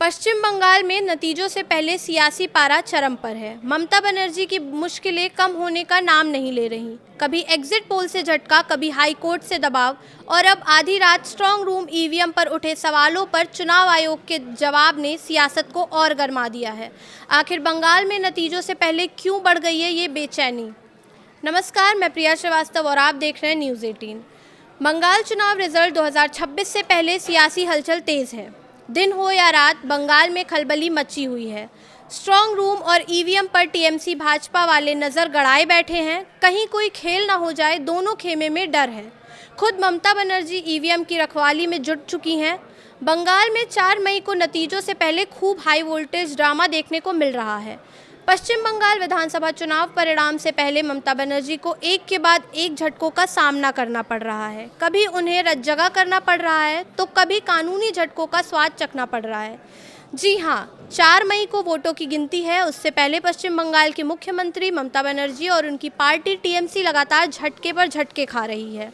पश्चिम बंगाल में नतीजों से पहले सियासी पारा चरम पर है। ममता बनर्जी की मुश्किलें कम होने का नाम नहीं ले रही। कभी एग्जिट पोल से झटका, कभी हाई कोर्ट से दबाव और अब आधी रात स्ट्रांग रूम ईवीएम पर उठे सवालों पर चुनाव आयोग के जवाब ने सियासत को और गरमा दिया है। आखिर बंगाल में नतीजों से पहले क्यों बढ़ गई है ये बेचैनी। नमस्कार, मैं प्रिया श्रीवास्तव और आप देख रहे हैं न्यूज़ 18। बंगाल चुनाव रिजल्ट 2026 से पहले सियासी हलचल तेज है। दिन हो या रात, बंगाल में खलबली मची हुई है। स्ट्रांग रूम और ईवीएम पर टीएमसी भाजपा वाले नज़र गड़ाए बैठे हैं। कहीं कोई खेल ना हो जाए, दोनों खेमे में डर है। खुद ममता बनर्जी ईवीएम की रखवाली में जुट चुकी हैं। बंगाल में 4 मई को नतीजों से पहले खूब हाई वोल्टेज ड्रामा देखने को मिल रहा है। पश्चिम बंगाल विधानसभा चुनाव परिणाम से पहले ममता बनर्जी को एक के बाद एक झटकों का सामना करना पड़ रहा है। कभी उन्हें रज्जगा करना पड़ रहा है तो कभी कानूनी झटकों का स्वाद चखना पड़ रहा है। जी हाँ, 4 मई को वोटों की गिनती है। उससे पहले पश्चिम बंगाल की मुख्यमंत्री ममता बनर्जी और उनकी पार्टी टीएमसी लगातार झटके पर झटके खा रही है।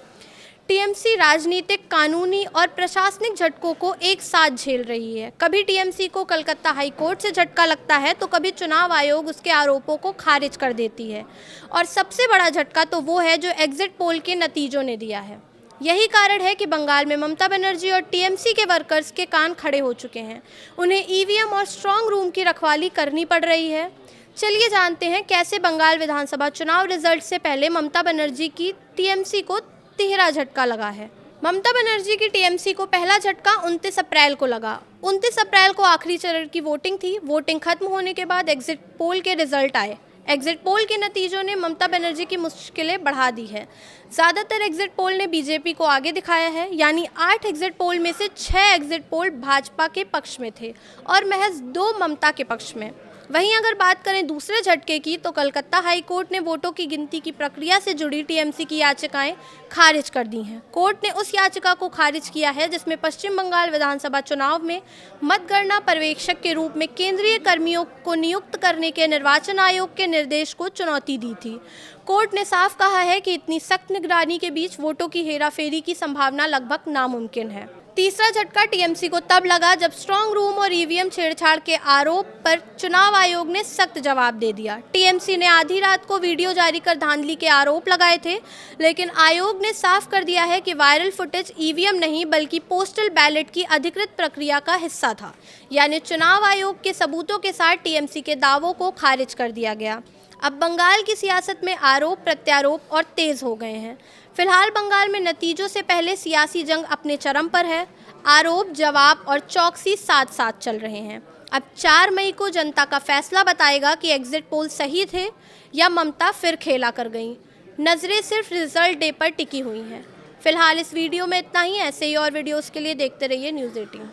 टीएमसी राजनीतिक, कानूनी और प्रशासनिक झटकों को एक साथ झेल रही है। कभी टीएमसी को कलकत्ता हाई कोर्ट से झटका लगता है तो कभी चुनाव आयोग उसके आरोपों को खारिज कर देती है। और सबसे बड़ा झटका तो वो है जो एग्जिट पोल के नतीजों ने दिया है। यही कारण है कि बंगाल में ममता बनर्जी और टीएमसी के वर्कर्स के कान खड़े हो चुके हैं। उन्हें ईवीएम और स्ट्रांग रूम की रखवाली करनी पड़ रही है। चलिए जानते हैं कैसे बंगाल विधानसभा चुनाव रिजल्ट से पहले ममता बनर्जी की टीएमसी को तिहरा झटका लगा है। ममता बनर्जी की टीएमसी को पहला झटका 29 अप्रैल को लगा। 29 अप्रैल को आखिरी चरण की वोटिंग थी। वोटिंग खत्म होने के बाद एग्जिट पोल के रिजल्ट आए। एग्जिट पोल के नतीजों ने ममता बनर्जी की मुश्किलें बढ़ा दी है। ज़्यादातर एग्जिट पोल ने बीजेपी को आगे दिखाया है, यानी 8 एग्जिट पोल में से 6 एग्जिट पोल भाजपा के पक्ष में थे और महज 2 ममता के पक्ष में। वहीं अगर बात करें दूसरे झटके की तो कलकत्ता हाई कोर्ट ने वोटों की गिनती की प्रक्रिया से जुड़ी टीएमसी की याचिकाएं खारिज कर दी हैं। कोर्ट ने उस याचिका को खारिज किया है जिसमें पश्चिम बंगाल विधानसभा चुनाव में मतगणना पर्यवेक्षक के रूप में केंद्रीय कर्मियों को नियुक्त करने के निर्वाचन आयोग के निर्देश को चुनौती दी थी। कोर्ट ने साफ कहा है कि इतनी सख्त निगरानी के बीच वोटों की हेराफेरी की संभावना लगभग नामुमकिन है। तीसरा झटका टीएमसी को तब लगा जब स्ट्रांग रूम और ईवीएम छेड़छाड़ के आरोप पर चुनाव आयोग ने सख्त जवाब दे दिया। टीएमसी ने आधी रात को वीडियो जारी कर धांधली के आरोप लगाए थे, लेकिन आयोग ने साफ कर दिया है कि वायरल फुटेज ईवीएम नहीं बल्कि पोस्टल बैलेट की अधिकृत प्रक्रिया का हिस्सा था। यानी चुनाव आयोग के सबूतों के साथ टीएमसी के दावों को खारिज कर दिया गया। अब बंगाल की सियासत में आरोप प्रत्यारोप और तेज हो गए हैं। फिलहाल बंगाल में नतीजों से पहले सियासी जंग अपने चरम पर है। आरोप, जवाब और चौकसी साथ साथ चल रहे हैं। अब 4 मई को जनता का फैसला बताएगा कि एग्जिट पोल सही थे या ममता फिर खेला कर गई। नज़रें सिर्फ रिजल्ट डे पर टिकी हुई हैं। फिलहाल इस वीडियो में इतना ही। ऐसे ही और वीडियोस के लिए देखते रहिए न्यूज़ 18।